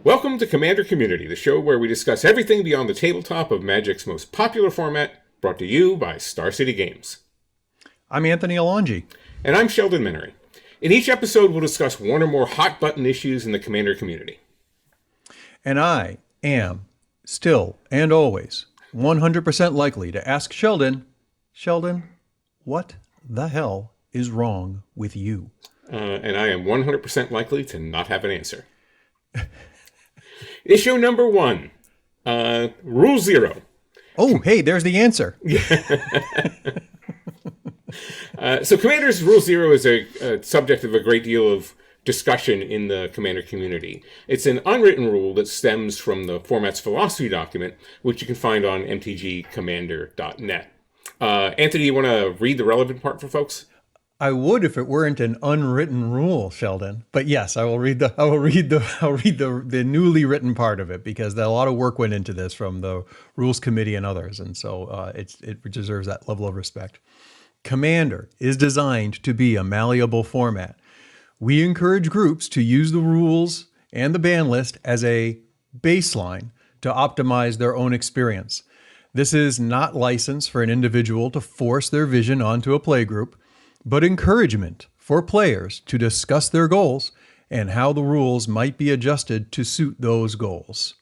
Welcome to Commander Community, the show where we discuss everything beyond the tabletop of Magic's most popular format, brought to you by Star City Games. I'm Anthony Alonji. And I'm Sheldon Minery. In each episode, we'll discuss one or more hot-button issues in the Commander community. And I am still and always 100% likely to ask Sheldon, what the hell is wrong with you? And I am 100% likely to not have an answer. Issue number 1, Rule Zero. Oh, hey, there's the answer. So Commander's Rule Zero is a subject of a great deal of discussion in the Commander community. It's an unwritten rule that stems from the format's philosophy document, which you can find on mtgcommander.net. Anthony, you want to read the relevant part for folks? I would if it weren't an unwritten rule, Sheldon. But yes, I'll read the newly written part of it, because a lot of work went into this from the Rules Committee and others, and so it deserves that level of respect. Commander is designed to be a malleable format. We encourage groups to use the rules and the ban list as a baseline to optimize their own experience. This is not license for an individual to force their vision onto a playgroup, but encouragement for players to discuss their goals and how the rules might be adjusted to suit those goals.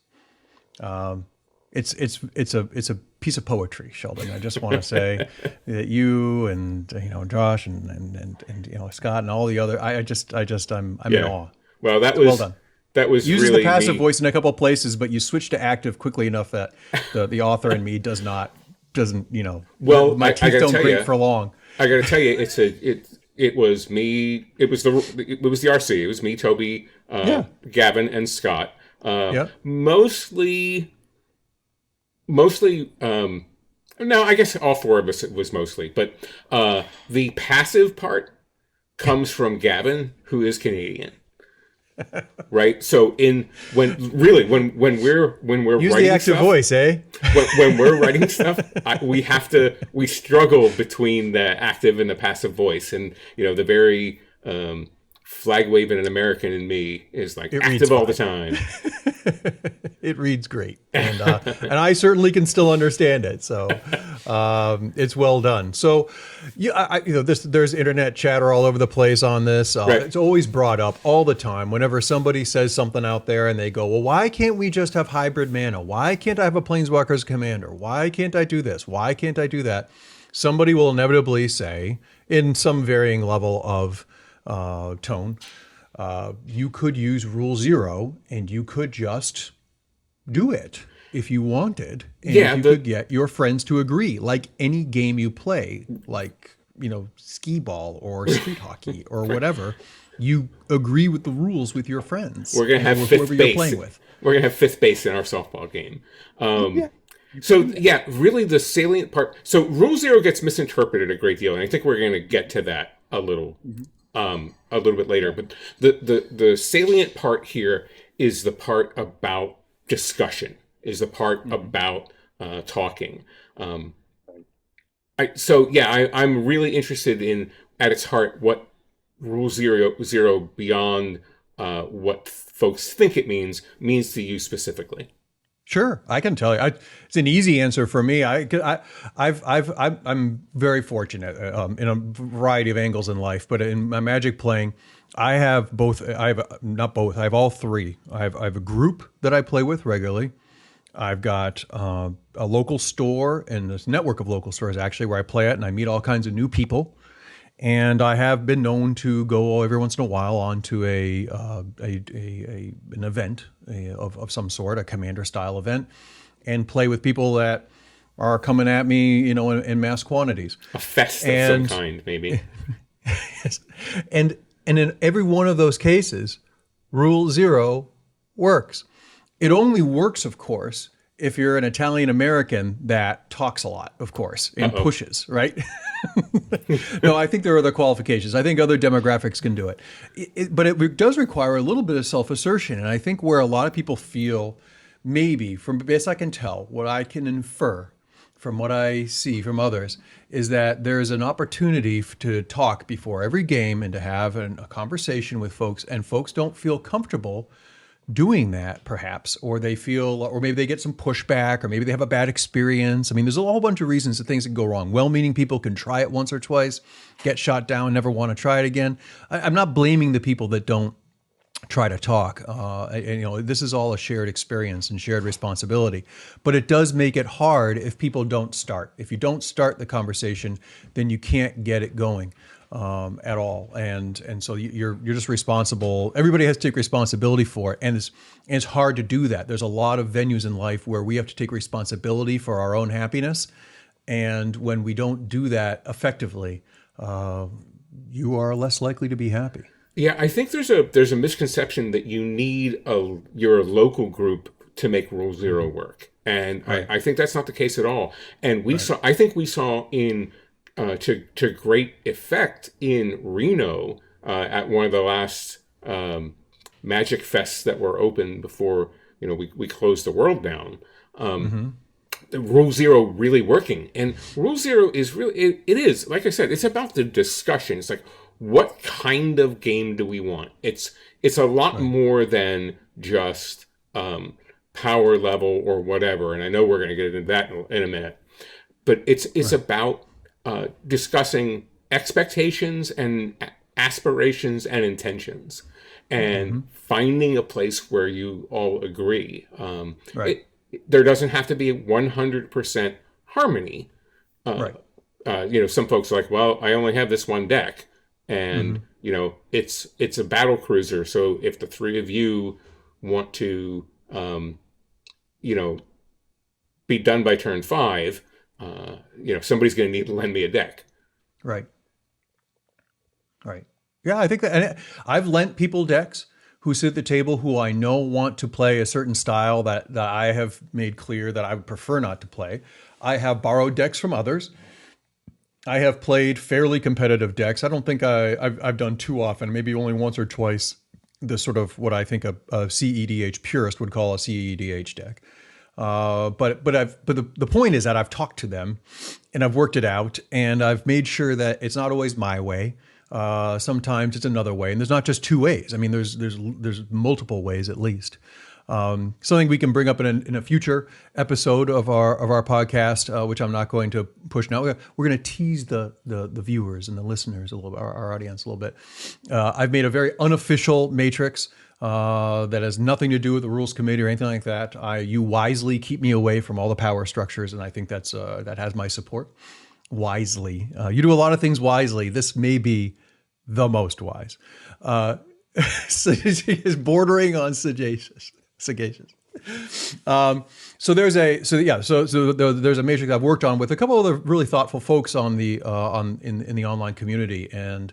It's a piece of poetry, Sheldon. I just want to say that you and Josh and Scott and all the other. I'm in awe. Well, that was well done. That was uses really the passive neat. voice in a couple of places, but you switch to active quickly enough that the author in me doesn't Well, my I teeth gotta don't tell grate you, for long. I got to tell you, it was me. It was the RC. It was me, Toby, Gavin, and Scott. Mostly. No, I guess all four of us it was mostly, but the passive part comes from Gavin, who is Canadian. Right, so when we're Use writing the active stuff, voice, eh? when we're writing stuff, we struggle between the active and the passive voice, and the very flag waving an American in me is like active all the time. It reads great, and I certainly can still understand it. So it's well done. So there's internet chatter all over the place on this. Right. It's always brought up all the time whenever somebody says something out there, and they go, "Well, why can't we just have hybrid mana? Why can't I have a Planeswalker's commander? Why can't I do this? Why can't I do that?" Somebody will inevitably say, in some varying level of tone, you could use Rule Zero, and you could just do it if you wanted, and if you could get your friends to agree, like any game you play, like skee ball or street hockey or whatever. You agree with the rules with your friends. We're gonna have fifth base. You're playing with. We're gonna have fifth base in our softball game. So really the salient part. So Rule Zero gets misinterpreted a great deal, and I think we're going to get to that a little bit later. But the salient part here is the part about discussion, is the part about talking. I'm really interested in, at its heart, what Rule Zero beyond what folks think it means to you specifically. Sure, I can tell you. It's an easy answer for me. I'm very fortunate in a variety of angles in life, but in my Magic playing, I have both. I have all three. I have a group that I play with regularly. I've got a local store and this network of local stores actually where I play at, and I meet all kinds of new people. And I have been known to go every once in a while onto an event of some sort, a commander style event, and play with people that are coming at me, in mass quantities. A fest of some kind, maybe. Yes. And in every one of those cases, Rule Zero works. It only works, of course, if you're an Italian American that talks a lot, of course, and pushes, right? No, I think there are other qualifications. I think other demographics can do it. But it does require a little bit of self-assertion. And I think where a lot of people feel, maybe, from best I can tell, what I can infer from what I see from others, is that there's an opportunity to talk before every game and to have a conversation with folks, and folks don't feel comfortable doing that perhaps, or they feel, or maybe they get some pushback, or maybe they have a bad experience. I mean, there's a whole bunch of reasons that things can go wrong. Well-meaning people can try it once or twice, get shot down, never want to try it again. I'm not blaming the people that don't try to talk. And, this is all a shared experience and shared responsibility, but it does make it hard if people don't start. If you don't start the conversation, then you can't get it going at all. And so you're just responsible. Everybody has to take responsibility for it. And it's hard to do that. There's a lot of venues in life where we have to take responsibility for our own happiness. And when we don't do that effectively, you are less likely to be happy. Yeah, I think there's a misconception that you need your local group to make Rule Zero work, and right. I think that's not the case at all. And I think we saw in to great effect in Reno at one of the last Magic Fests that were open before we closed the world down. The Rule Zero really working, and Rule Zero is really it is, like I said, it's about the discussion. It's like, what kind of game do we want? It's a lot more than just power level or whatever. And I know we're going to get into that in a minute, but it's about discussing expectations and aspirations and intentions, and finding a place where you all agree. There doesn't have to be 100% harmony. Some folks are like, well, I only have this one deck. And it's a battle cruiser, so if the three of you want to be done by turn 5, somebody's going to need to lend me a deck. Right Yeah, I think that, and I've lent people decks who sit at the table who I know want to play a certain style that I have made clear that I would prefer not to play. I have borrowed decks from others. I have played fairly competitive decks. I don't think I've done too often, maybe only once or twice, the sort of what I think a CEDH purist would call a CEDH deck. But the point is that I've talked to them and I've worked it out, and I've made sure that it's not always my way. Sometimes it's another way, and there's not just two ways. I mean, there's multiple ways at least. Something we can bring up in a future episode of our podcast, which I'm not going to push now. We're going to tease the viewers and the listeners a little bit, our audience a little bit. I've made a very unofficial matrix that has nothing to do with the rules committee or anything like that. You wisely keep me away from all the power structures, and I think that has my support. Wisely, you do a lot of things wisely. This may be the most wise. Is bordering on sagacious. There's a matrix I've worked on with a couple of other really thoughtful folks in the online community, and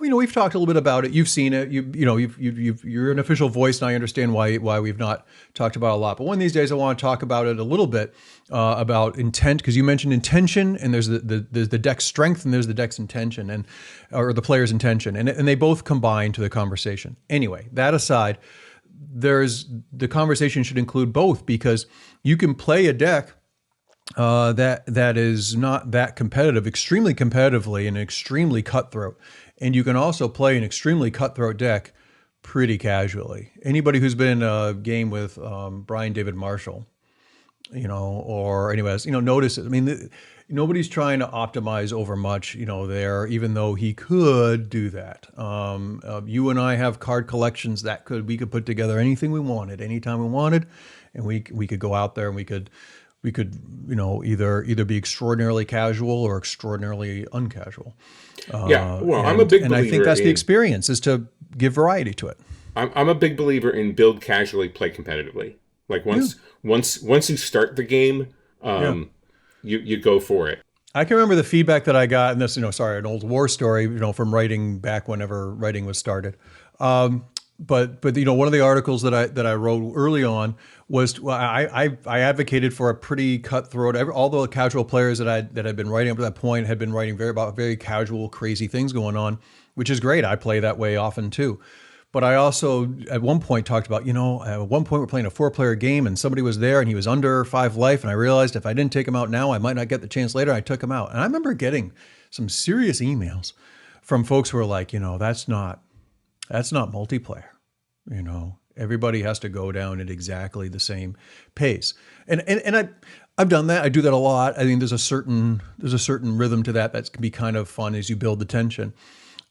we've talked a little bit about it. You've seen it. You're an official voice, and I understand why we've not talked about it a lot. But one of these days, I want to talk about it a little bit about intent, because you mentioned intention, and there's the deck's strength, and there's the deck's intention, or the player's intention, and they both combine to the conversation. Anyway, that aside, the conversation should include both, because you can play a deck that is not that competitive, extremely competitively and extremely cutthroat. And you can also play an extremely cutthroat deck pretty casually. Anybody who's been in a game with Brian David Marshall, or anyways, notice it. I mean, nobody's trying to optimize over much, there, even though he could do that. You and I have card collections we could put together anything we wanted, anytime we wanted, and we could go out there and we could either be extraordinarily casual or extraordinarily uncasual. I'm a big believer, and I think that's the experience, is to give variety to it. I'm a big believer in build casually, play competitively. Like once you start the game, you go for it. I can remember the feedback that I got, and this, an old war story, from writing back whenever writing was started. But one of the articles that I wrote early on was, I advocated for a pretty cutthroat. All the casual players that had been writing up to that point had been writing about very casual, crazy things going on, which is great. I play that way often too. But I also, at one point, talked about, at one point we're playing a 4-player game and somebody was there and he was under 5 life. And I realized if I didn't take him out now, I might not get the chance later. I took him out. And I remember getting some serious emails from folks who were like, that's not multiplayer, Everybody has to go down at exactly the same pace. And I've done that. I do that a lot. I think there's a certain rhythm to that can be kind of fun as you build the tension.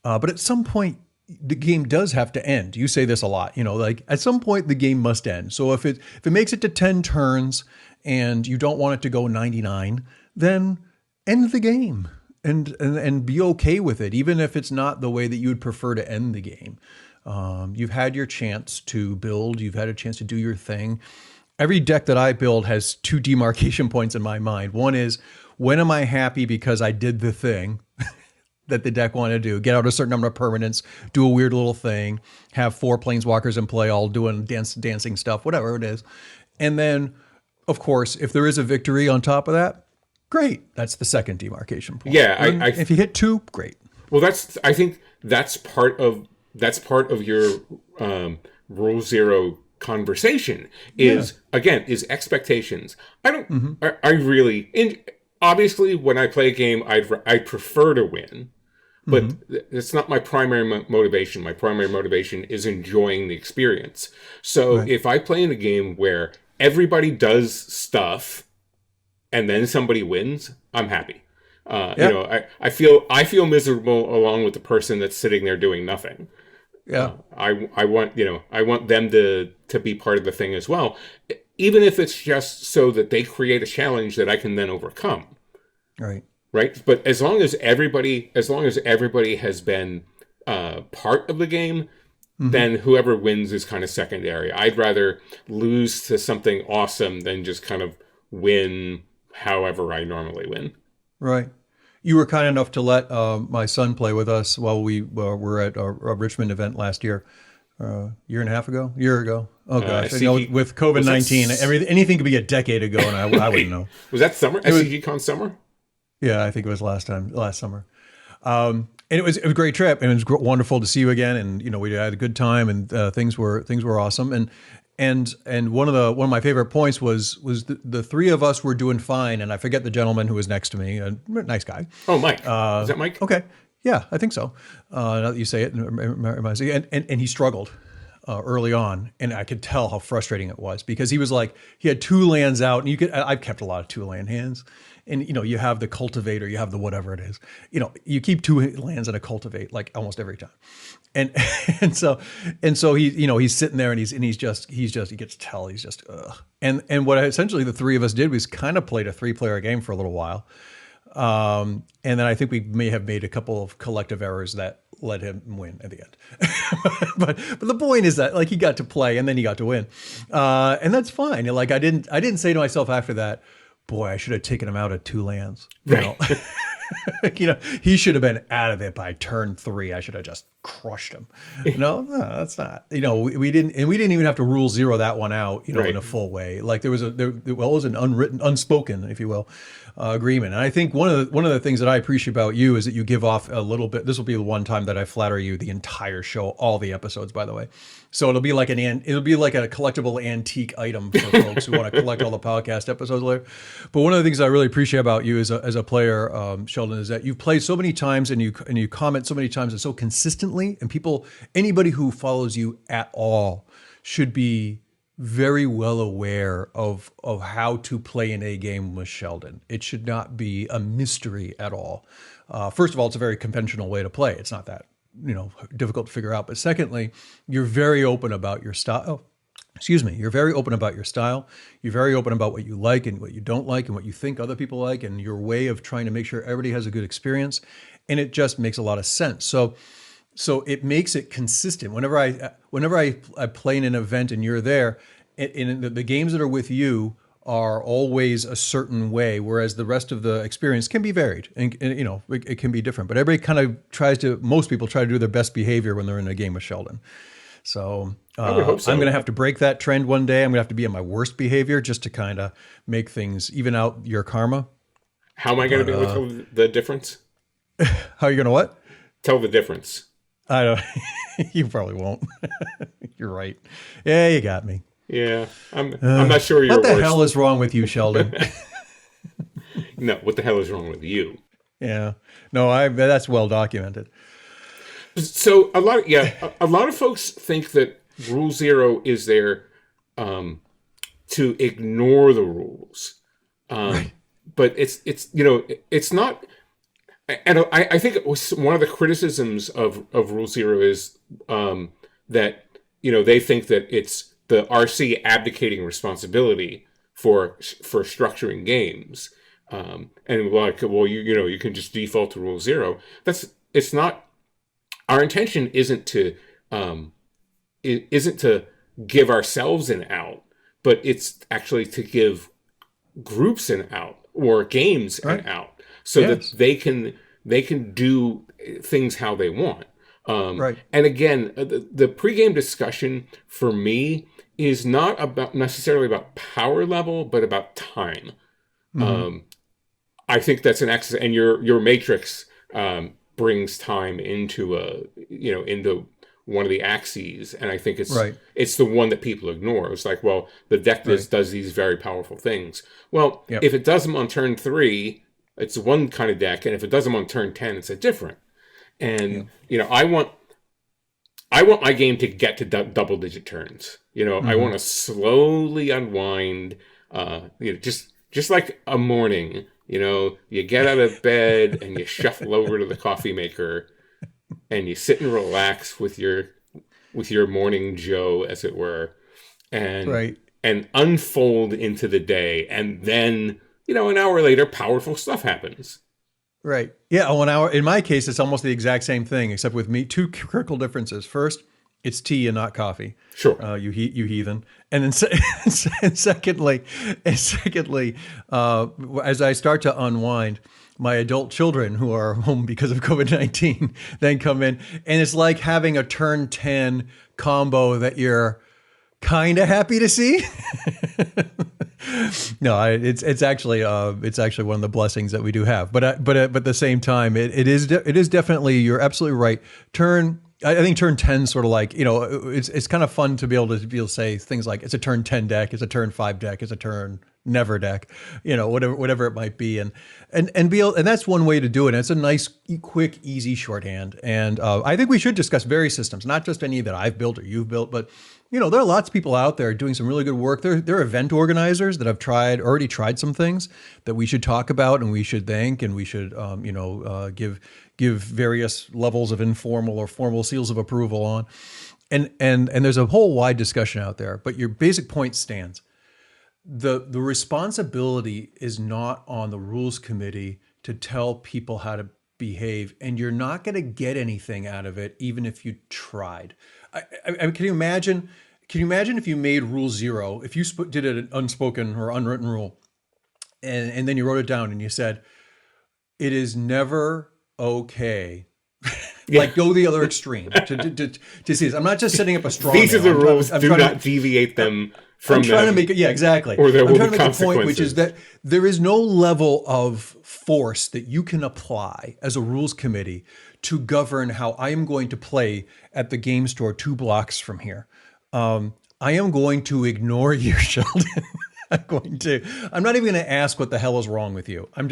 But at some point, the game does have to end. You say this a lot, like at some point the game must end. So if it makes it to 10 turns and you don't want it to go 99, then end the game and be okay with it, even if it's not the way that you would prefer to end the game. You've had your chance to build. You've had a chance to do your thing. Every deck that I build has two demarcation points in my mind. One is, when am I happy because I did the thing that the deck wanted to do? Get out a certain number of permanents, do a weird little thing, have 4 planeswalkers in play, all doing dancing stuff, whatever it is. And then, of course, if there is a victory on top of that, great. That's the second demarcation point. Yeah, if you hit 2, great. Well, I think that's part of your Rule Zero conversation is expectations. I really, obviously when I play a game, I prefer to win, but it's not my primary motivation. My primary motivation is enjoying the experience. So if I play in a game where everybody does stuff and then somebody wins, I'm happy. I feel miserable along with the person that's sitting there doing nothing. Yeah, I want them to be part of the thing as well, even if it's just so that they create a challenge that I can then overcome. Right. But as long as everybody has been part of the game, then whoever wins is kind of secondary. I'd rather lose to something awesome than just kind of win however I normally win. Right. You were kind enough to let my son play with us while we were at a Richmond event last year, year and a half ago. Oh gosh, with COVID-19, anything could be a decade ago, and I wouldn't know. Was that summer? SCGCon summer? Yeah, I think it was last summer. And it was a great trip, and it was wonderful to see you again. And we had a good time, and things were awesome. And one of my favorite points was the 3 of us were doing fine, and I forget the gentleman who was next to me, a nice guy. Oh, Mike. Is that Mike? Okay, yeah, I think so. Now that you say it, and he struggled early on, and I could tell how frustrating it was because he was like, he had 2 lands out, and I've kept a lot of 2-land hands. And, you have the cultivator, you have the whatever it is, you keep 2 lands and a cultivate like almost every time. And so he, he's sitting there and he gets to tell he's just, ugh. And what essentially the 3 of us did was kind of played a 3-player game for a little while. And then I think we may have made a couple of collective errors that let him win at the end. but the point is that like he got to play and then he got to win. And that's fine. Like I didn't say to myself after that, boy, I should have taken him out at 2 lands. He should have been out of it by turn 3. I should have just crushed him. No, that's not. We didn't even have to Rule Zero that one out. In a full way. Like there was an unwritten, unspoken, if you will, agreement. And I think one of the things that I appreciate about you is that you give off a little bit. This will be the one time that I flatter you the entire show, all the episodes, by the way. So it'll be like a collectible antique item for folks who want to collect all the podcast episodes later. But one of the things I really appreciate about you as a player, Sheldon, is that you've played so many times and you comment so many times and so consistently, and anybody who follows you at all should be very well aware of how to play in a game with Sheldon. It should not be a mystery at all. First of all, it's a very conventional way to play. It's not that difficult to figure out. But secondly, you're very open about your style. You're very open about your style. You're very open about what you like and what you don't like and what you think other people like and your way of trying to make sure everybody has a good experience. And it just makes a lot of sense. So it makes it consistent. Whenever I play in an event and you're there, and the games that are with you are always a certain way, whereas the rest of the experience can be varied and it can be different. But everybody kind of most people try to do their best behavior when they're in a game with Sheldon. So, I'm going to have to break that trend one day. I'm going to have to be in my worst behavior just to kind of make things even out your karma. How am I going to be able to tell the difference? How are you going to what? Tell the difference. I don't. You probably won't. You're right. Yeah, you got me. Yeah, I'm not sure you're. What the hell is wrong with you, Sheldon? No, what the hell is wrong with you? Yeah, no, that's well documented. So a lot of folks think that Rule Zero is there to ignore the rules. Right. But it's not. And I think it was one of the criticisms of Rule Zero is that they think that it's the RC abdicating responsibility for structuring games, and like, well, you can just default to Rule Zero. It's not. Our intention isn't to give ourselves an out, but it's actually to give groups an out or games an out, so that they can do things how they want. And again, the pregame discussion for me is not necessarily about power level, but about time. I think that's an exercise, and your matrix brings time into into one of the axes, and I think it's the one that people ignore. It's like, well, the deck does these very powerful things. Well, if it does them on turn 3, it's one kind of deck, and if it does them on turn 10, it's a different. And I want my game to get to double-digit turns. I want to slowly unwind. Just like a morning. You get out of bed and you shuffle over to the coffee maker, and you sit and relax with your morning Joe, as it were, and unfold into the day, and then an hour later, powerful stuff happens. Right. Yeah. 1 hour. In my case, it's almost the exact same thing, except with me, 2 critical differences. First, it's tea and not coffee. Sure. You heathen. And then secondly, as I start to unwind, my adult children who are home because of COVID-19 then come in, and it's like having a turn 10 combo that you're kind of happy to see. No, it's actually one of the blessings that we do have. But at the same time, it is definitely, you're absolutely right. I think turn 10 sort of like, it's kind of fun to be able to say things like it's a turn 10 deck, it's a turn 5 deck, it's a turn never deck, whatever it might be, and that's one way to do it. And it's a nice, quick, easy shorthand. And I think we should discuss various systems, not just any that I've built or you've built, but there are lots of people out there doing some really good work. There are event organizers that have already tried some things that we should talk about, and we should thank, and we should give various levels of informal or formal seals of approval on. And there's a whole wide discussion out there, but your basic point stands. The responsibility is not on the rules committee to tell people how to behave, and you're not going to get anything out of it, even if you tried. Can you imagine if you made Rule Zero, if you did an unspoken or unwritten rule, and then you wrote it down and you said, it is never okay. Like, go the other extreme to see this. I'm not just setting up a straw. These are the rules. Do not deviate them from. I'm trying to make it. Yeah, exactly. Or there will be trying to make consequences. A point, which is that there is no level of force that you can apply as a rules committee to govern how I am going to play at the game store 2 blocks from here. I am going to ignore you, Sheldon. I'm not even going to ask what the hell is wrong with you. I'm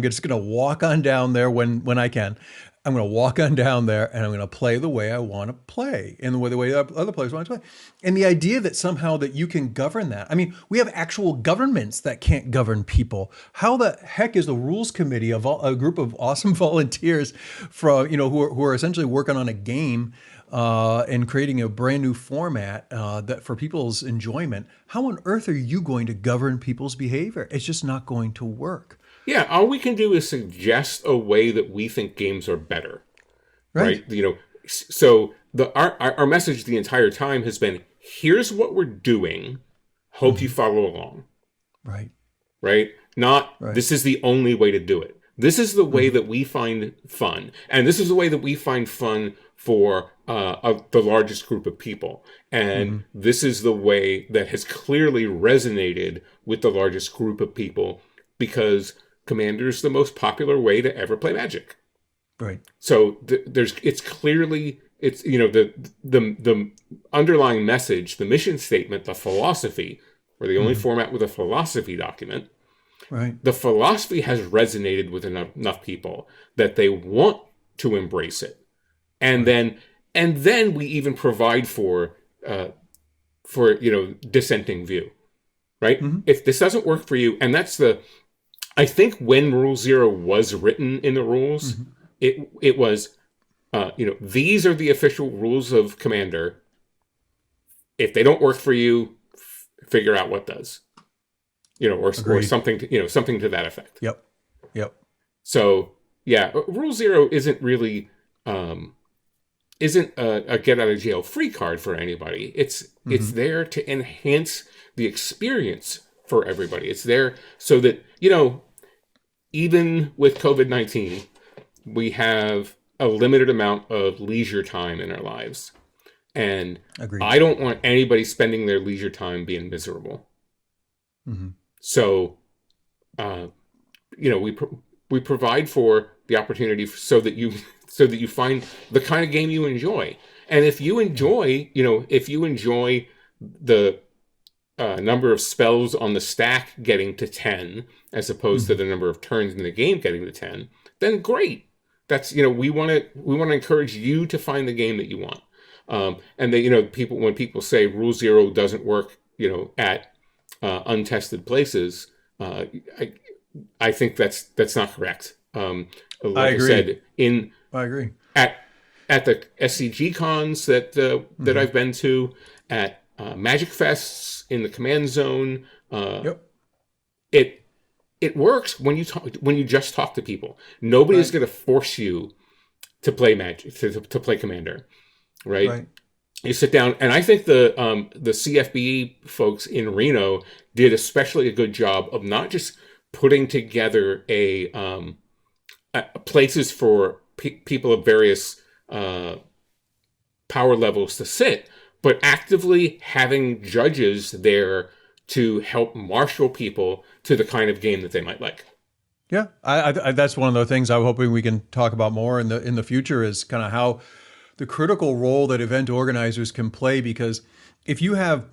just going to walk on down there when I can. I'm going to walk on down there, and I'm going to play the way I want to play, and the way other players want to play. And the idea that somehow that you can govern that. I mean, we have actual governments that can't govern people. How the heck is the rules committee of a group of awesome volunteers from who are essentially working on a game and creating a brand new format that for people's enjoyment? How on earth are you going to govern people's behavior? It's just not going to work. Yeah, all we can do is suggest a way that we think games are better, right? So our message the entire time has been: here's what we're doing. Hope you follow along. Right. Not this is the only way to do it. This is the way that we find fun, and this is the way that we find fun for the largest group of people. And this is the way that has clearly resonated with the largest group of people, because Commander's the most popular way to ever play Magic. Right. So it's clearly the underlying message, the mission statement, the philosophy. We're the only format with a philosophy document. Right. The philosophy has resonated with enough people that they want to embrace it. And then we even provide for for dissenting view, right? Mm-hmm. If this doesn't work for you, and I think when Rule Zero was written in the rules, Mm-hmm. it was, these are the official rules of Commander. If they don't work for you, figure out what does, or something to that effect. Yep. So yeah, Rule Zero isn't really isn't a get out of jail free card for anybody. It's there to enhance the experience for everybody. It's there so that even with COVID-19, we have a limited amount of leisure time in our lives. And Agreed. I don't want anybody spending their leisure time being miserable. Mm-hmm. So, we provide for the opportunity so that you find the kind of game you enjoy. And if you enjoy the number of spells on the stack getting to 10 as opposed to the number of turns in the game getting to 10, then great. That's we want to encourage you to find the game that you want. And when people say Rule Zero doesn't work, at untested places, I think that's not correct. Like I agree. I agree. At the SCG cons that I've been to, at Magic Fests in the Command Zone, it works when you just talk to people. Nobody's going to force you to play Magic to play Commander, right? You sit down, and I think the CFBE folks in Reno did especially a good job of not just putting together places for people of various power levels to sit, but actively having judges there to help marshal people to the kind of game that they might like. Yeah, I that's one of the things I'm hoping we can talk about more in the future is kind of how the critical role that event organizers can play, because if you have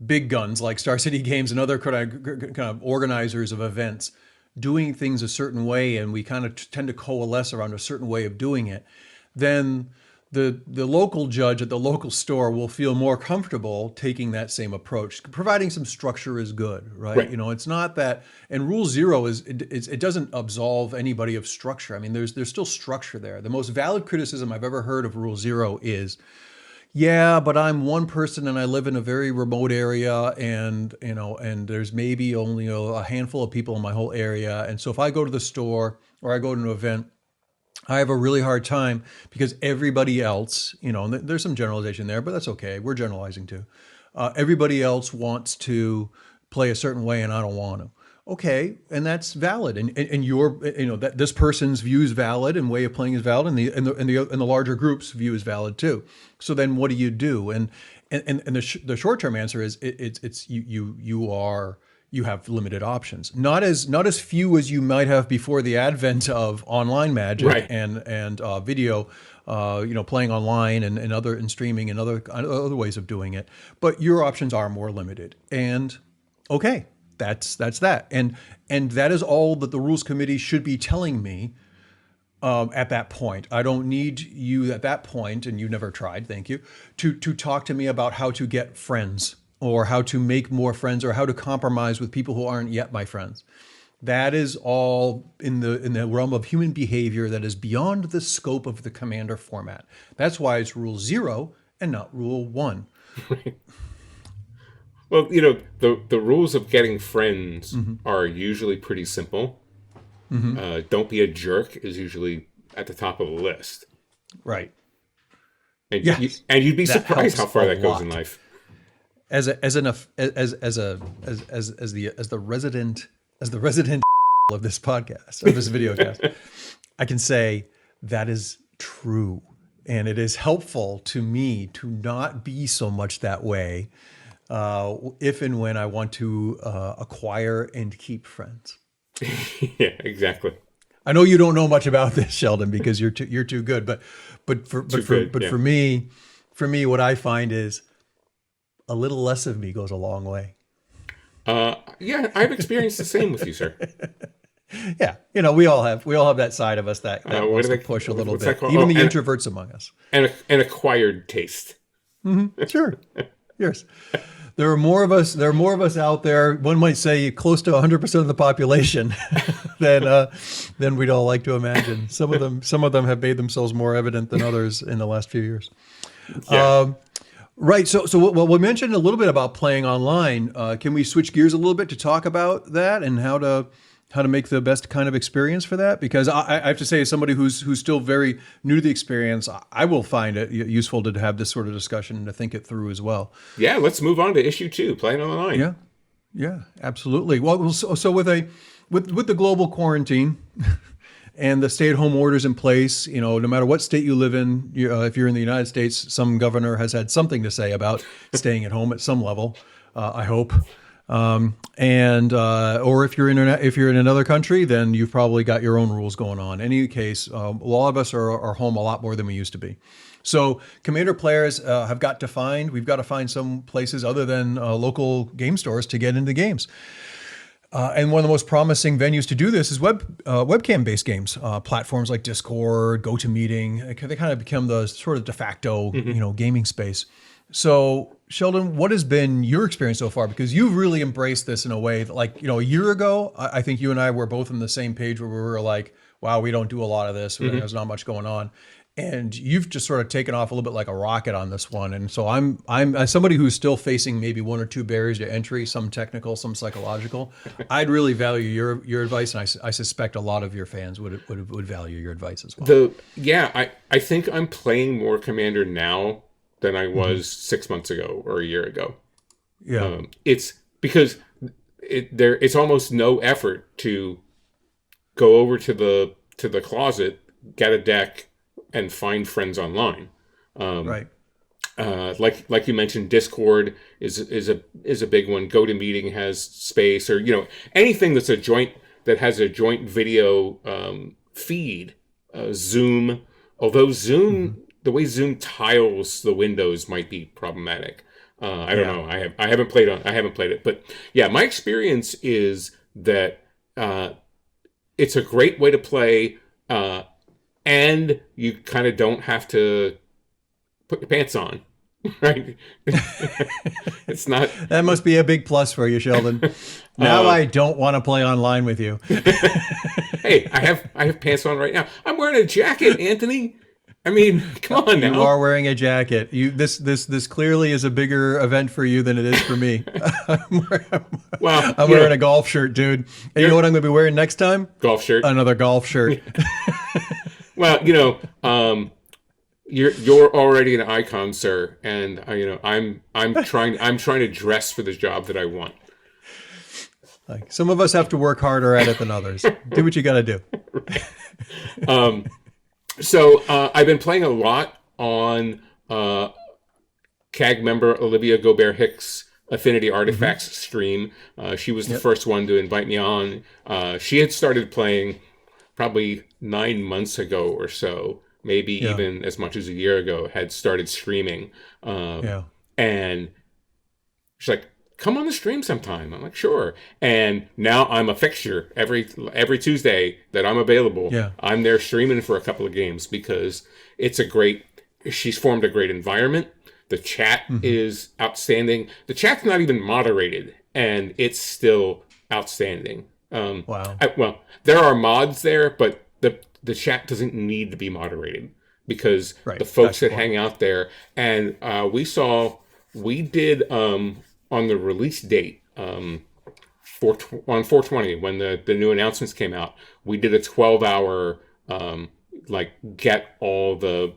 big guns like Star City Games and other kind of organizers of events doing things a certain way, and we kind of tend to coalesce around a certain way of doing it, then the local judge at the local store will feel more comfortable taking that same approach. Providing some structure is good, right? It's not that, and Rule Zero it doesn't absolve anybody of structure. I mean, there's still structure there. The most valid criticism I've ever heard of Rule Zero is, yeah, but I'm one person and I live in a very remote area, and and there's maybe only a handful of people in my whole area, and so if I go to the store or I go to an event, I have a really hard time because everybody else, and there's some generalization there, but that's okay. We're generalizing too. Everybody else wants to play a certain way and I don't want to. Okay, and that's valid, and your that this person's view is valid and way of playing is valid, and the larger group's view is valid too. So then what do you do? And the short term answer is you have limited options, not as few as you might have before the advent of online Magic and video, playing online and streaming and other ways of doing it. But your options are more limited, and okay. That's that, and that is all that the Rules Committee should be telling me at that point. I don't need you at that point, and you never tried, thank you, to talk to me about how to get friends or how to make more friends or how to compromise with people who aren't yet my friends. That is all in the realm of human behavior that is beyond the scope of the Commander format. That's why it's Rule 0 and not Rule 1. Well, the rules of getting friends are usually pretty simple. Don't be a jerk is usually at the top of the list. Right. And you'd be surprised how far that goes in life. As the resident of this podcast, of this video cast, I can say that is true, and it is helpful to me to not be so much that way. If and when I want to acquire and keep friends. Yeah, exactly. I know you don't know much about this, Sheldon, because you're too good. But for me, what I find is a little less of me goes a long way. Yeah, I've experienced the same with you, sir. Yeah, we all have that side of us that wants to push a little bit. Even the introverts among us. An acquired taste. Sure. Yes. There are more of us. There are more of us out there. One might say close to 100% of the population than we'd all like to imagine. Some of them have made themselves more evident than others in the last few years. Yeah. Right. So well, we mentioned a little bit about playing online. Can we switch gears a little bit to talk about that and how to make the best kind of experience for that? Because I have to say, as somebody who's still very new to the experience, I will find it useful to have this sort of discussion and to think it through as well. Yeah, let's move on to issue 2, playing online. Yeah, yeah, absolutely. Well, so with the global quarantine and the stay-at-home orders in place, no matter what state you live in, if you're in the United States, some governor has had something to say about staying at home at some level. I hope. Or if you're in another country, then you've probably got your own rules going on. In any case, a lot of us are home a lot more than we used to be. So Commander players we've got to find some places other than local game stores to get into games. And one of the most promising venues to do this is webcam-based games. Platforms like Discord, GoToMeeting, they kind of become the sort of de facto, gaming space. So, Sheldon, what has been your experience so far? Because you've really embraced this in a way that, like, a year ago, I think you and I were both on the same page where we were like, wow, we don't do a lot of this. There's not much going on. And you've just sort of taken off a little bit like a rocket on this one. And so I'm as somebody who's still facing maybe one or two barriers to entry, some technical, some psychological. I'd really value your advice, and I suspect a lot of your fans would value your advice as well. I think I'm playing more Commander now than I was 6 months ago or a year ago. Yeah, it's because it's almost no effort to go over to the closet, get a deck, and find friends online. Right. Like you mentioned, Discord is a big one. GoToMeeting has space, or anything that has a joint video feed. Zoom, although Zoom. The way Zoom tiles the windows might be problematic. I don't know. I haven't played it, but yeah, my experience is that it's a great way to play, and you kind of don't have to put your pants on, right? It's not. That must be a big plus for you, Sheldon. Now I don't want to play online with you. Hey, I have pants on right now. I'm wearing a jacket, Anthony. I mean, come on now. You are wearing a jacket. This clearly is a bigger event for you than it is for me. I'm wearing a golf shirt, dude. And you know what I'm going to be wearing next time? Golf shirt. Another golf shirt. Well, you're already an icon, sir, and I'm trying to dress for the job that I want. Like, some of us have to work harder at it than others. Do what you got to do. So I've been playing a lot on CAG member Olivia Gobert-Hicks' Affinity Artifacts stream. She was the first one to invite me on. She had started playing probably 9 months ago or so, maybe even as much as a year ago, had started streaming. And she's like, come on the stream sometime. I'm like, sure. And now I'm a fixture every Tuesday that I'm available. Yeah. I'm there streaming for a couple of games because she's formed a great environment. The chat is outstanding. The chat's not even moderated, and it's still outstanding. Wow. There are mods there, but the chat doesn't need to be moderated because the folks that hang out there, and we did on the release date, on 420, when the new announcements came out, we did a 12-hour, get all the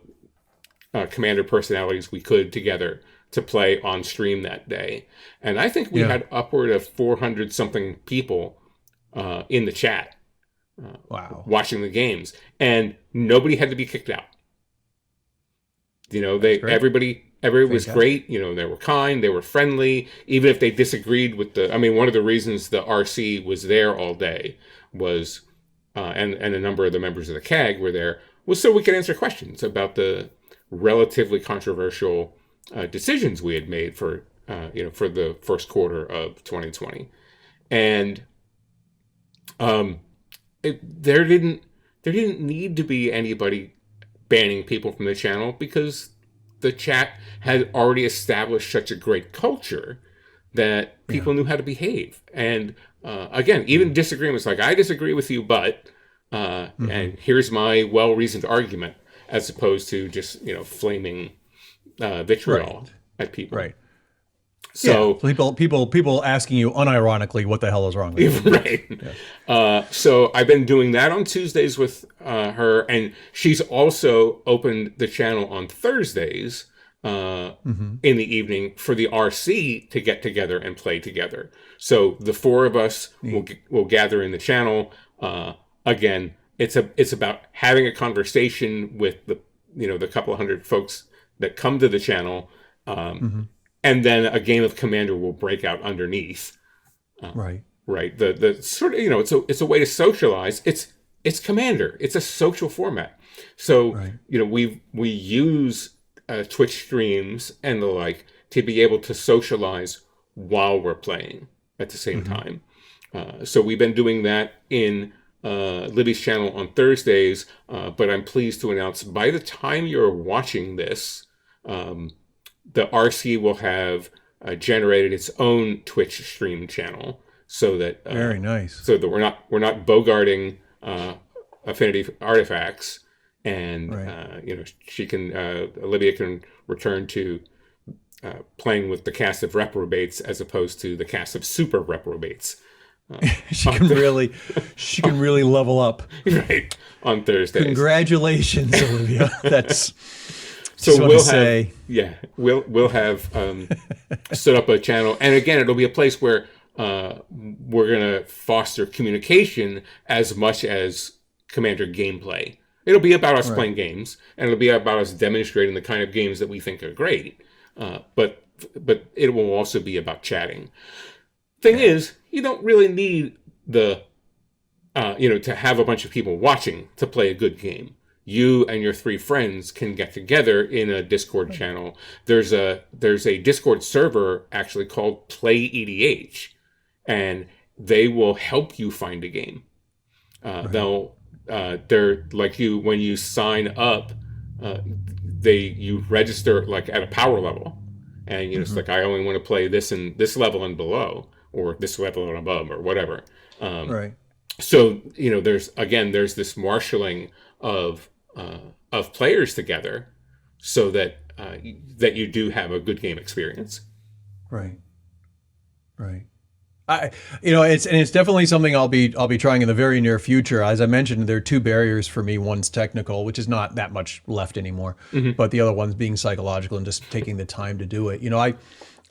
Commander personalities we could together to play on stream that day. And I think we had upward of 400-something people in the chat watching the games. And nobody had to be kicked out. Everybody was great. They were kind, they were friendly, even if they disagreed with one of the reasons the RC was there all day was, and a number of the members of the CAG were there, was so we could answer questions about the relatively controversial decisions we had made for the first quarter of 2020. And there didn't need to be anybody banning people from the channel because the chat had already established such a great culture that people knew how to behave. And again, even disagreements like, I disagree with you, but, and here's my well-reasoned argument, as opposed to just, flaming vitriol at people. Right. So people asking you unironically, what the hell is wrong with you? Right. Yeah. So I've been doing that on Tuesdays with her, and she's also opened the channel on Thursdays in the evening for the RC to get together and play together. So the four of us will gather in the channel. Again, it's about having a conversation with the couple of hundred folks that come to the channel. And then a game of Commander will break out underneath. Right. The sort of, it's a way to socialize. It's Commander. It's a social format. So, we use Twitch streams and the like to be able to socialize while we're playing at the same time. So we've been doing that in Libby's channel on Thursdays, but I'm pleased to announce by the time you're watching this, the RC will have generated its own Twitch stream channel, so that very nice. So that we're not bogarting Affinity artifacts, and she can Olivia can return to playing with the cast of reprobates as opposed to the cast of super reprobates. She can really level up right on Thursdays. Congratulations, Olivia. That's. So we'll have set up a channel, and again, it'll be a place where we're gonna foster communication as much as Commander gameplay. It'll be about us playing games, and it'll be about us demonstrating the kind of games that we think are great. But it will also be about chatting. Thing is, you don't really need to have a bunch of people watching to play a good game. You and your three friends can get together in a Discord channel. There's a Discord server actually called Play EDH, and they will help you find a game. They're like you when you sign up. You register like at a power level, and it's like, I only want to play this and this level and below, or this level and above, or whatever. So there's this marshaling of players together, so that you do have a good game experience. Right. It's definitely something I'll be trying in the very near future. As I mentioned, there are two barriers for me. One's technical, which is not that much left anymore, but the other one's being psychological and just taking the time to do it.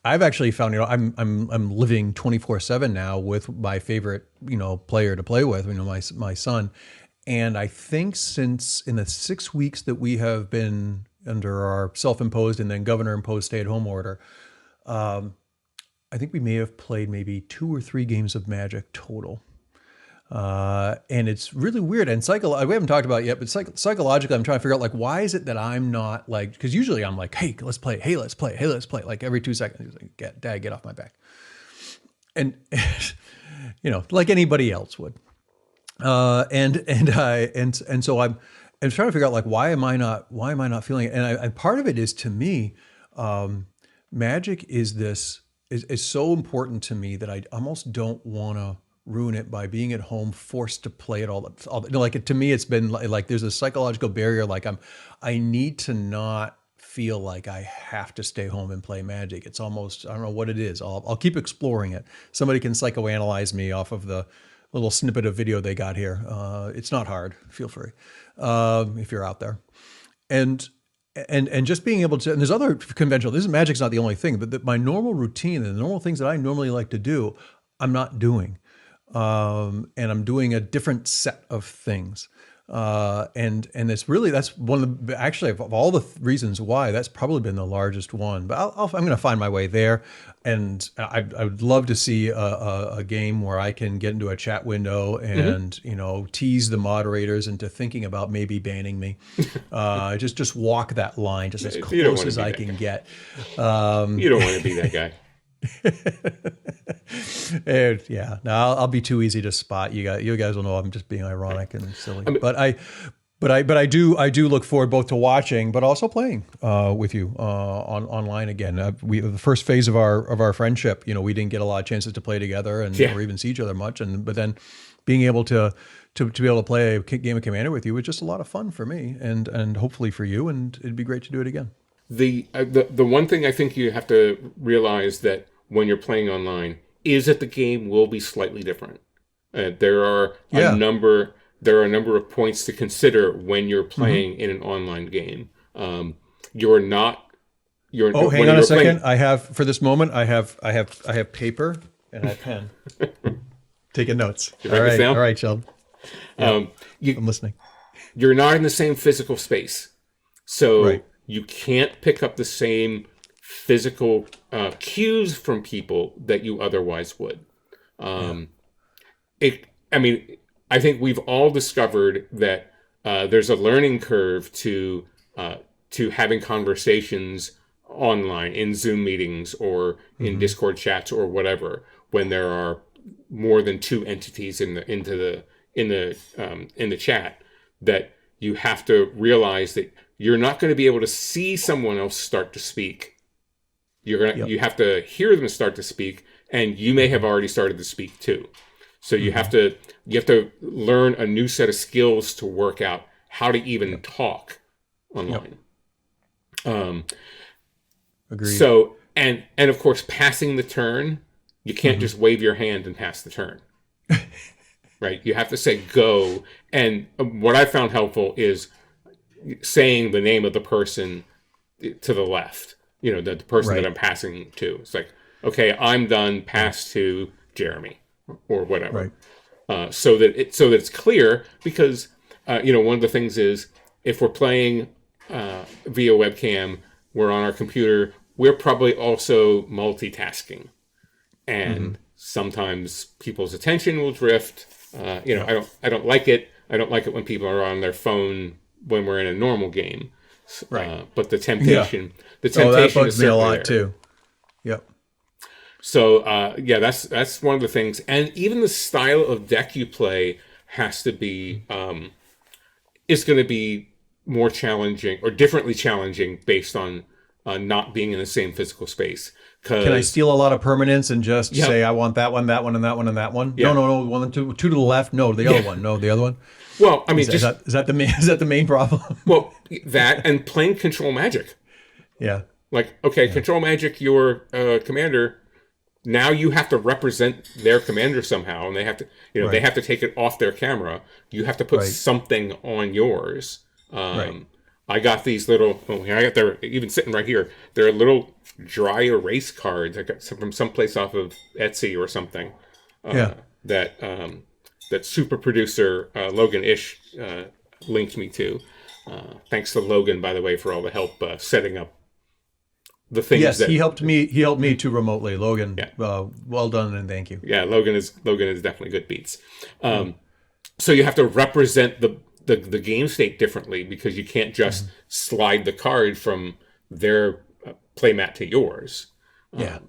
I've actually found, I'm living 24/7 now with my favorite, player to play with, my son. And I think since in the 6 weeks that we have been under our self-imposed and then governor-imposed stay-at-home order, I think we may have played maybe 2 or 3 games of Magic total. And it's really weird. And we haven't talked about it yet, but psychologically, I'm trying to figure out, why is it that I'm not because usually I'm like, hey, let's play. Hey, let's play. Hey, let's play. Like every 2 seconds, like, Dad, get off my back. And, like anybody else would. So I'm trying to figure out, why am I not feeling it? And part of it is, to me, Magic is so important to me that I almost don't want to ruin it by being at home forced to play it all. To me, it's been like there's a psychological barrier. I need to not feel like I have to stay home and play Magic. It's almost, I don't know what it is. I'll keep exploring it. Somebody can psychoanalyze me off of the little snippet of video they got here. It's not hard. Feel free if you're out there. And just being able to, and there's other conventional, Magic's not the only thing, but my normal routine and the normal things that I normally like to do, I'm not doing. And I'm doing a different set of things. And it's really, that's one of the, actually of all the reasons why, that's probably been the largest one, but I'm going to find my way there. And I would love to see a game where I can get into a chat window and, tease the moderators into thinking about maybe banning me. Just walk that line just as close as I can get. You don't want to be that guy. I'll be too easy to spot. You guys will know I'm just being ironic and silly. But but I do look forward both to watching, but also playing with you online again. We the first phase of our friendship, we didn't get a lot of chances to play together or even see each other much, but then being able to be able to play a game of Commander with you was just a lot of fun for me, and hopefully for you, and it'd be great to do it again. The one thing I think you have to realize that when you're playing online is that the game will be slightly different. There are a number of points to consider when you're playing in an online game. You're not. Oh, hang on a second. I have for this moment. I have paper and I have pen. Taking notes. All right, Sheldon. I'm listening. You're not in the same physical space, so you can't pick up the same physical cues from people that you otherwise would. I think we've all discovered that there's a learning curve to having conversations online in Zoom meetings or in Discord chats or whatever when there are more than two entities in the chat, that you have to realize that you're not going to be able to see someone else start to speak. You have to hear them start to speak, and you may have already started to speak too. So you have to learn a new set of skills to work out how to even talk online. Agreed. So and of course, passing the turn, you can't just wave your hand and pass the turn. Right? You have to say go. And what I found helpful is saying the name of the person to the left. The person that I'm passing to. It's like, okay, I'm done. Pass to Jeremy or whatever. Right. So that it's clear, because one of the things is, if we're playing via webcam, we're on our computer, we're probably also multitasking, and sometimes people's attention will drift. I don't like it. I don't like it when people are on their phone when we're in a normal game. Right. But the temptation that bugs is me a lot there. too. Yep. So that's one of the things, and even the style of deck you play has to be is going to be more challenging or differently challenging based on not being in the same physical space. Can I steal a lot of permanents and just say I want that one, that one, and that one, and that one? Yeah. No, one, two to the left. No, the other one. No, the other one. Well, I mean, is that the main problem? Well, that and playing control magic. Yeah. Like, okay, control magic, your commander. Now you have to represent their commander somehow, and they have to, they have to take it off their camera. You have to put something on yours. I got these little. They're even sitting right here. They're little dry erase cards. I got some from someplace off of Etsy or something. That super producer Logan Ish linked me to. Thanks to Logan, by the way, for all the help setting up the things. Yes, he helped me. He helped me too remotely. Logan, well done and thank you. Yeah, Logan is definitely good beats. So you have to represent the game state differently, because you can't just slide the card from their playmat to yours. I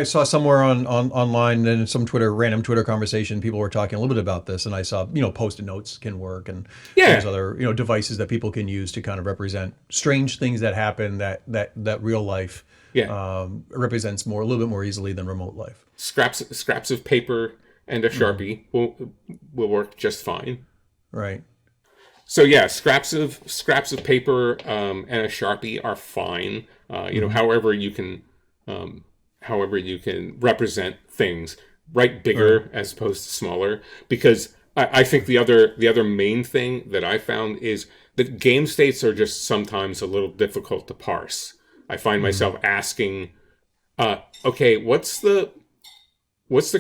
saw somewhere on online and some random Twitter conversation, people were talking a little bit about this, and I saw Post-it notes can work, and there's other devices that people can use to kind of represent strange things that happen that real life represents a little bit more easily than remote life. Scraps of paper and a Sharpie will work just fine. Right. So scraps of paper and a Sharpie are fine. However you can represent things, write bigger as opposed to smaller, because I think the other main thing that I found is that game states are just sometimes a little difficult to parse. I find myself asking, okay, what's the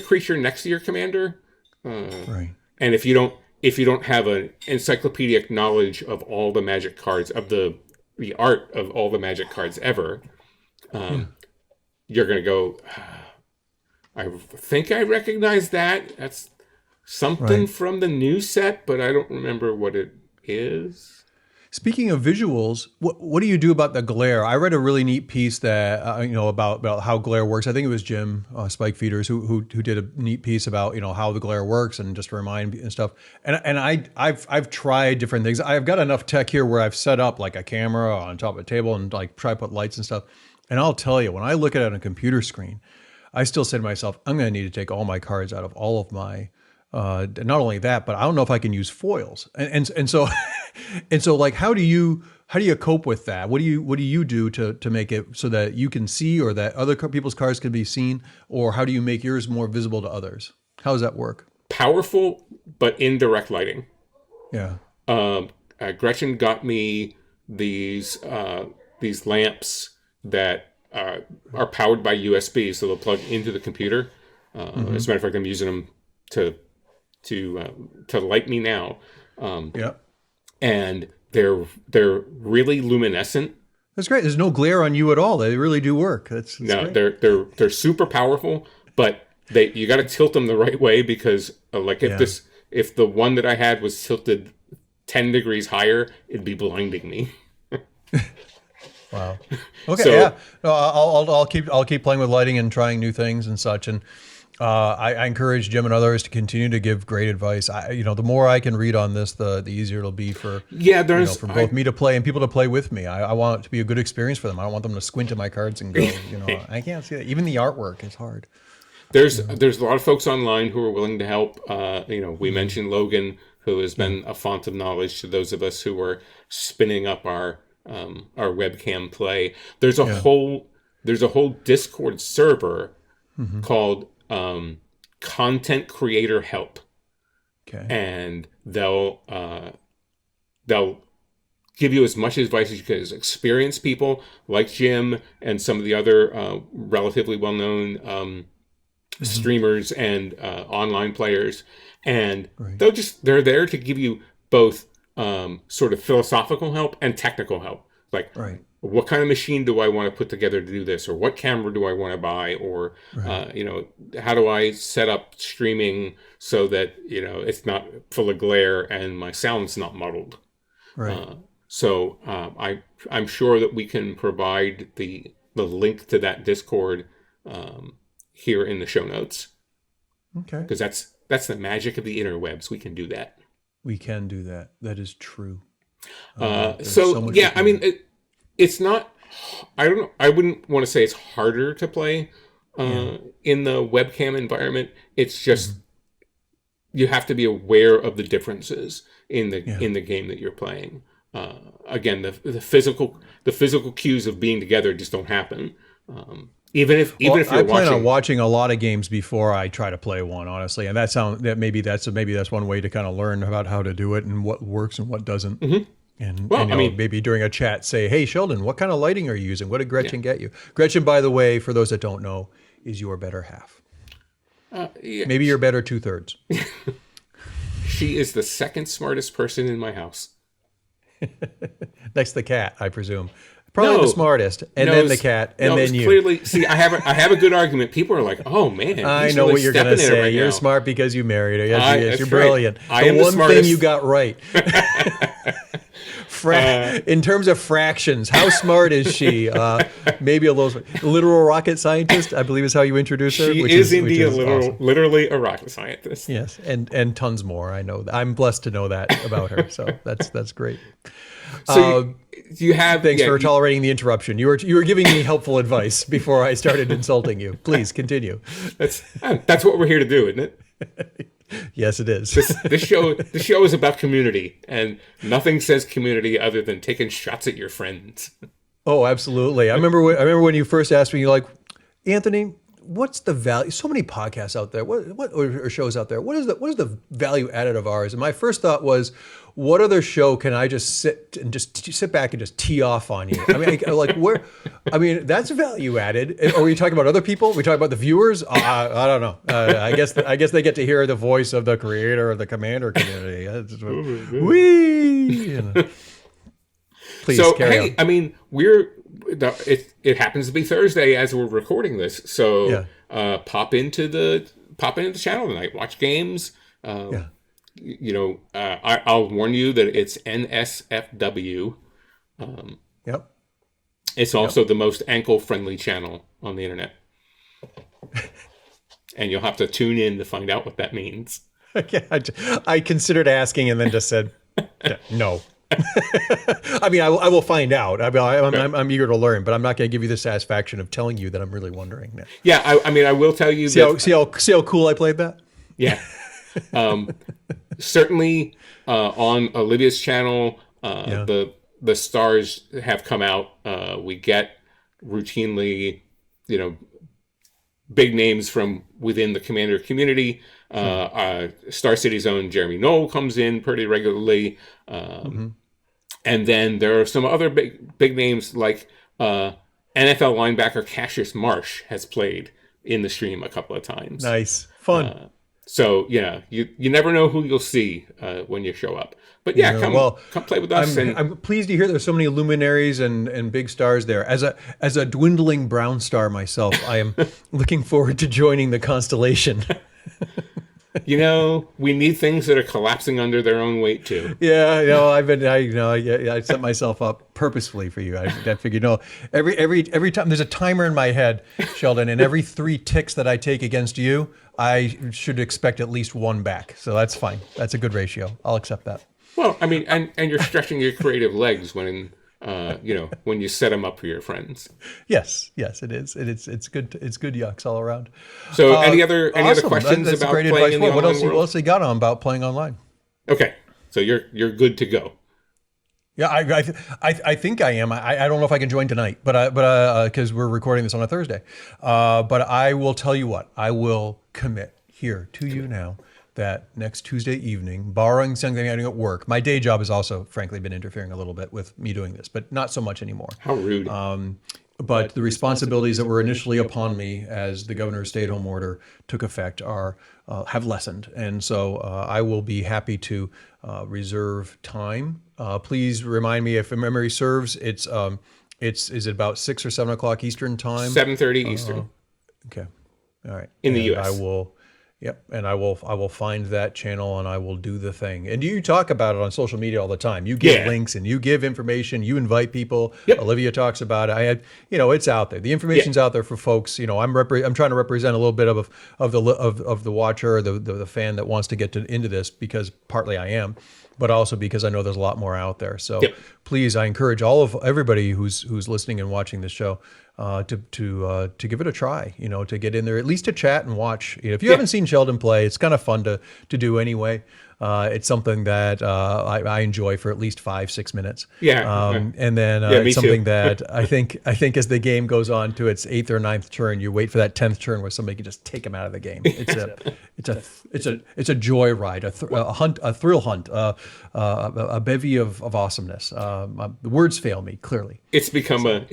creature next to your commander? And if you don't have an encyclopedic knowledge of all the Magic cards, of the art of all the Magic cards ever, you're going to go, I think I recognize that. That's something from the new set, but I don't remember what it is. Speaking of visuals, what do you do about the glare? I read a really neat piece that about how glare works. I think it was Jim Spike Feeders who did a neat piece about how the glare works and just to remind and stuff. And I've tried different things. I've got enough tech here where I've set up like a camera on top of a table and like try to put lights and stuff. And I'll tell you, when I look at it on a computer screen, I still say to myself, I'm going to need to take all my cards out of all of my. Not only that, but I don't know if I can use foils, and so and so like how do you cope with that? What do you do to make it so that you can see or that other people's cards can be seen, or how do you make yours more visible to others? How does that work? Powerful but indirect lighting. Yeah. Gretchen got me these lamps that are powered by USB, so they'll plug into the computer. As a matter of fact, I'm using them to light me now. And they're really luminescent. That's great. There's no glare on you at all. They really do work. That's no, great. they're super powerful, but you got to tilt them the right way because if the one that I had was tilted 10 degrees higher, it'd be blinding me. Wow. Okay. So, yeah. No, I'll keep playing with lighting and trying new things and such. And I encourage Jim and others to continue to give great advice. The more I can read on this, the easier it'll be for both me to play and people to play with me. I want it to be a good experience for them. I don't want them to squint at my cards and go, I can't see that. Even the artwork is hard. There's a lot of folks online who are willing to help. We mentioned Logan, who has been a font of knowledge to those of us who are spinning up our webcam play. There's a whole Discord server called Content Creator Help. Okay. And they'll give you as much advice as you can. As experienced people like Jim and some of the other relatively well-known streamers and online players, and they're there to give you both sort of philosophical help and technical help. Like, what kind of machine do I want to put together to do this? Or what camera do I want to buy? Or, how do I set up streaming so that, it's not full of glare and my sound's not muddled? Right. I'm sure that we can provide the link to that Discord here in the show notes. Okay. Because that's the magic of the interwebs. We can do that. We can do that. That is true. It's not. I don't know. I wouldn't want to say it's harder to play in the webcam environment. It's just you have to be aware of the differences in the game that you're playing. Again, the physical cues of being together just don't happen. Even if you're I plan on watching a lot of games before I try to play one, honestly, and maybe that's one way to kind of learn about how to do it and what works and what doesn't. Mm-hmm. And maybe during a chat say, "Hey, Sheldon, what kind of lighting are you using? What did Gretchen get you?" Gretchen, by the way, for those that don't know, is your better half. Maybe your better 2/3. She is the second smartest person in my house. Next to the cat, I presume. Probably the smartest, and then the cat, and then you. Clearly, see, I have a good argument. People are like, "Oh man, I know what you're going to say. Right you're smart because you married her. Yes, you're brilliant. I am the one smartest. thing you got right. In terms of fractions, how smart is she? Maybe a literal rocket scientist, I believe is how you introduce her. She is indeed literally a rocket scientist. Yes, and tons more. I know. I'm blessed to know that about her. So that's great. So you have. Thanks for tolerating the interruption. You were giving me helpful advice before I started insulting you. Please continue. That's what we're here to do, isn't it? Yes, it is. This show is about community, and nothing says community other than taking shots at your friends. Oh, absolutely. I remember when you first asked me, you're like, Anthony, what's the value? So many podcasts out there, or shows out there. What is the value added of ours? And my first thought was, what other show can I just sit back and just tee off on you? I mean, that's value added. Are we talking about other people? Are we talking about the viewers? I don't know. I guess they get to hear the voice of the creator of the Commander community. Please carry on. I mean, it happens to be Thursday as we're recording this, so pop into the channel tonight. Watch games. I'll warn you that it's NSFW. Yep. It's also the most ankle-friendly channel on the internet. And you'll have to tune in to find out what that means. Okay, I considered asking and then just said, no. I mean, I will find out. I'm eager to learn, but I'm not going to give you the satisfaction of telling you that I'm really wondering now. Yeah, I mean, I will tell you. See how cool I played that? Yeah. Certainly on Olivia's channel, the stars have come out. We get routinely, big names from within the Commander community. Star City's own Jeremy Knoll comes in pretty regularly. And then there are some other big names like NFL linebacker Cassius Marsh has played in the stream a couple of times. Nice. Fun. So yeah, you never know who you'll see when you show up. But yeah, come play with us. I'm pleased to hear there's so many luminaries and big stars there. As a dwindling brown star myself, I am looking forward to joining the constellation. We need things that are collapsing under their own weight too. Yeah, I set myself up purposefully for you. I figured, every time there's a timer in my head, Sheldon, and every 3 ticks that I take against you, I should expect at least 1 back. So that's fine. That's a good ratio. I'll accept that. Well, I mean, and you're stretching your creative legs when you set them up for your friends. Yes, it is. It's good. It's good yucks all around. So, any other questions that's about great playing advice. in the online world? What else they got on about playing online? Okay, so you're good to go. Yeah, I think I am. I don't know if I can join tonight, but because we're recording this on a Thursday. But I will tell you what, I will commit here to you now that next Tuesday evening, barring something I do at work, my day job has also, frankly, been interfering a little bit with me doing this, but not so much anymore. How rude. But the responsibilities that were initially upon me as the governor's stay-at-home order took effect have lessened, and so I will be happy to reserve time. Please remind me if memory serves. Is it about 6 or 7 o'clock Eastern time? 7:30 Eastern. Okay, all right. In the U.S. I will. Yep, and I will find that channel and I will do the thing. And you talk about it on social media all the time. You give links and you give information. You invite people. Yep. Olivia talks about it. It's out there. The information's out there for folks. I'm trying to represent a little bit of the watcher, or the fan that wants to get into this, because partly I am, but also because I know there's a lot more out there. So please, I encourage everybody who's listening and watching this show to give it a try, to get in there, at least to chat and watch. If you haven't seen Sheldon play, it's kind of fun to do anyway. It's something that I enjoy for at least 5-6 minutes. And then it's something that I think as the game goes on to its 8th or 9th turn, you wait for that 10th turn where somebody can just take him out of the game. It's a joy ride, a thrill hunt, a bevy of awesomeness. The words fail me clearly. It's become a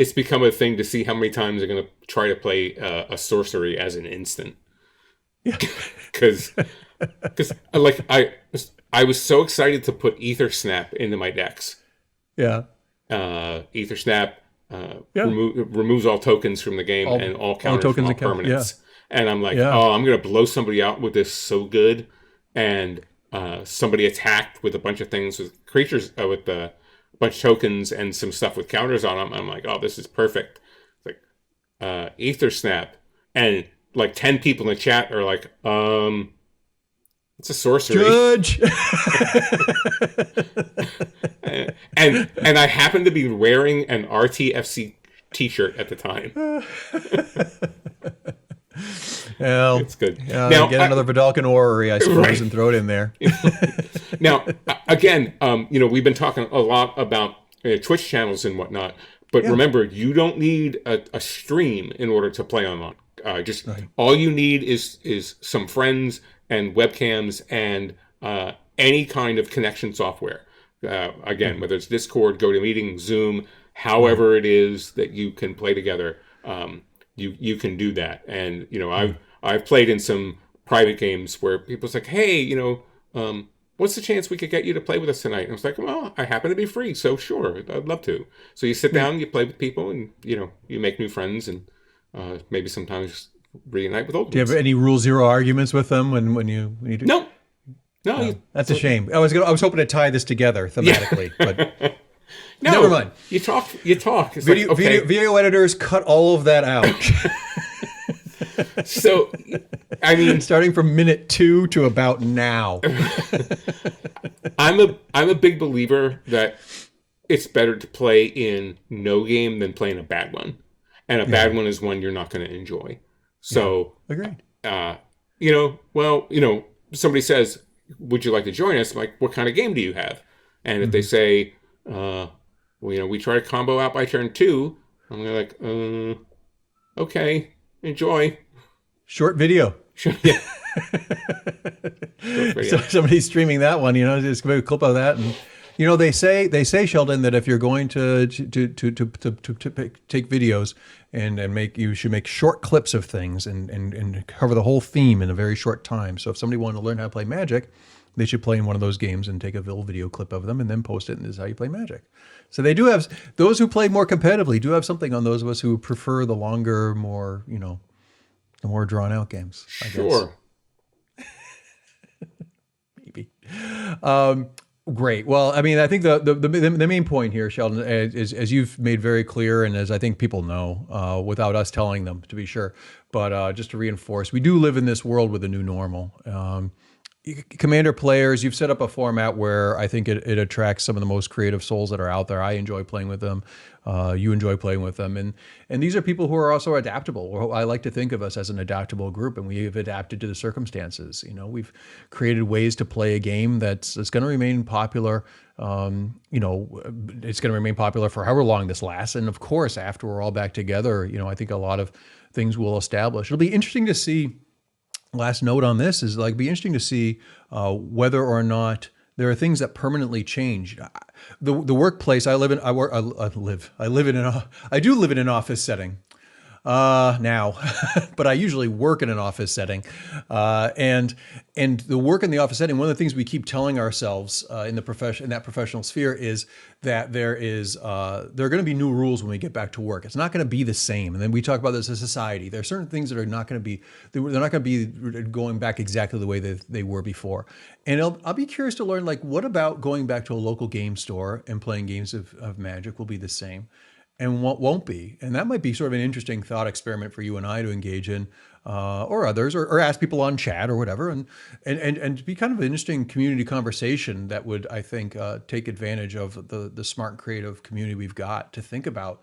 thing to see how many times they're going to try to play a sorcery as an instant. Yeah, because like I was so excited to put Ether Snap into my decks. Yeah. Ether Snap removes all tokens from the game and all counters from all permanents. Yeah. And I'm like, I'm going to blow somebody out with this so good. And somebody attacked with a bunch of things with creatures, with a bunch of tokens and some stuff with counters on them. I'm like, oh, this is perfect. It's like Ether Snap. And like 10 people in the chat are like, it's a sorcery. Judge. and I happened to be wearing an RTFC t-shirt at the time. Well, it's good. Now get another Vedalken Orrery, I suppose, and throw it in there. Now, again, we've been talking a lot about Twitch channels and whatnot, but remember, you don't need a stream in order to play online. All you need is some friends and webcams and any kind of connection software. Again, whether it's Discord, GoToMeeting, Zoom, however it is that you can play together, you can do that. And I've played in some private games where people's like, hey, what's the chance we could get you to play with us tonight? And I was like, well, I happen to be free, so sure, I'd love to. So you sit down, you play with people, and you make new friends, and maybe sometimes reunite with old ones. Do you have any Rule Zero arguments with them when you do? No. No, that's a shame. I was hoping to tie this together thematically, but no, never mind. You talk. It's video editors cut all of that out. So, I mean, starting from minute 2 to about now. I'm a big believer that it's better to play in no game than play in a bad one, and a bad one is one you're not going to enjoy. So, agreed. Somebody says, "Would you like to join us?" I'm like, what kind of game do you have? And if they say, we try to combo out by turn 2, I'm like, okay, enjoy. Short video. Yeah. So somebody's streaming that one, just give a clip of that, and they say Sheldon, that if you're going to take videos and you should make short clips of things and cover the whole theme in a very short time. So if somebody wanted to learn how to play Magic, they should play in one of those games and take a little video clip of them and then post it, and this is how you play Magic. So they do have, those who play more competitively do have something on those of us who prefer the longer, more, the more drawn out games, I sure. guess. Maybe. Great. Well, I mean, I think the main point here, Sheldon, is, as you've made very clear, and as I think people know, without us telling them, to be sure, but just to reinforce, we do live in this world with a new normal. Commander players, you've set up a format where I think it attracts some of the most creative souls that are out there. I enjoy playing with them. You enjoy playing with them. And these are people who are also adaptable. I like to think of us as an adaptable group, and we've adapted to the circumstances. We've created ways to play a game that's going to remain popular. It's going to remain popular for however long this lasts. And of course, after we're all back together, I think a lot of things will establish. It'll be interesting to see. Last note on this is be interesting to see whether or not there are things that permanently change. The workplace I live in, I do live in an office setting now, but I usually work in an office setting, and the work in the office setting. One of the things we keep telling ourselves in that professional sphere is that there are going to be new rules when we get back to work. It's not going to be the same. And then we talk about this as a society. There are certain things that are not going to be. They're not going to be going back exactly the way they were before. And I'll be curious to learn, what about going back to a local game store and playing games of Magic will be the same, and what won't be. And that might be sort of an interesting thought experiment for you and I to engage in, or others, or ask people on chat or whatever, and be kind of an interesting community conversation that would, I think, take advantage of the smart creative community we've got to think about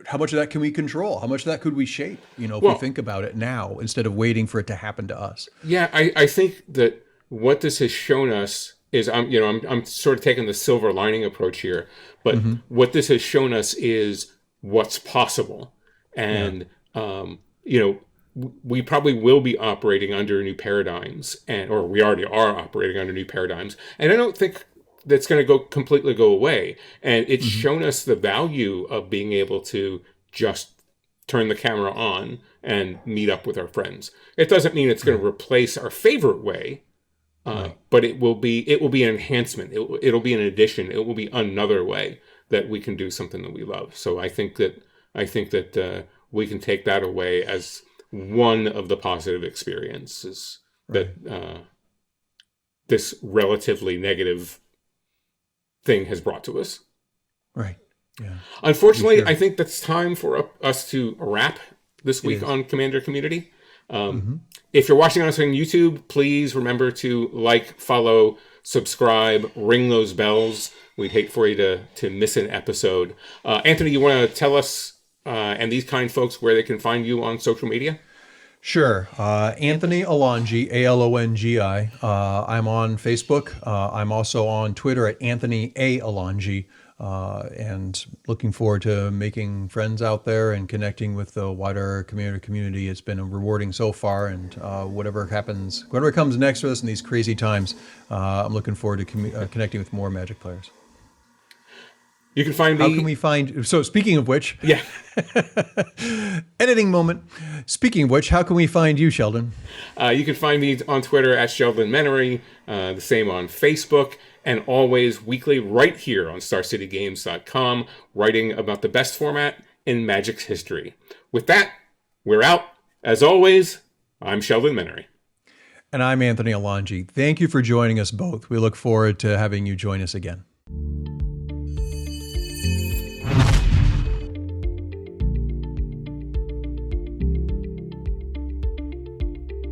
how much of that can we control? How much of that could we shape? If we think about it now instead of waiting for it to happen to us. Yeah, I think that what this has shown us is I'm sort of taking the silver lining approach here, but what this has shown us is what's possible, and we probably will be operating under new paradigms, or we already are operating under new paradigms, and I don't think that's going to completely go away. And it's shown us the value of being able to just turn the camera on and meet up with our friends. It doesn't mean it's going to replace our favorite way. But it will be an enhancement. It'll be an addition. It will be another way that we can do something that we love. So I think that we can take that away as one of the positive experiences that this relatively negative thing has brought to us. Right. Yeah. Unfortunately, I think that's time for us to wrap this week on Commander Community. If you're watching us on YouTube, please remember to follow, subscribe, ring those bells. We'd hate for you to miss an episode. Anthony, you want to tell us and these kind folks where they can find you on social media? Sure. Anthony Alongi, Alongi. I'm on Facebook. I'm also on Twitter at Anthony A. Alongi. And looking forward to making friends out there and connecting with the wider community. It's been rewarding so far, and whatever comes next for us in these crazy times, I'm looking forward to connecting with more Magic players. You can find me. How can we find? So speaking of which, yeah, editing moment. Speaking of which, how can we find you, Sheldon? You can find me on Twitter at Sheldon Menery, the same on Facebook, and always weekly right here on StarCityGames.com, writing about the best format in Magic's history. With that, we're out. As always, I'm Sheldon Menery. And I'm Anthony Alonji. Thank you for joining us both. We look forward to having you join us again.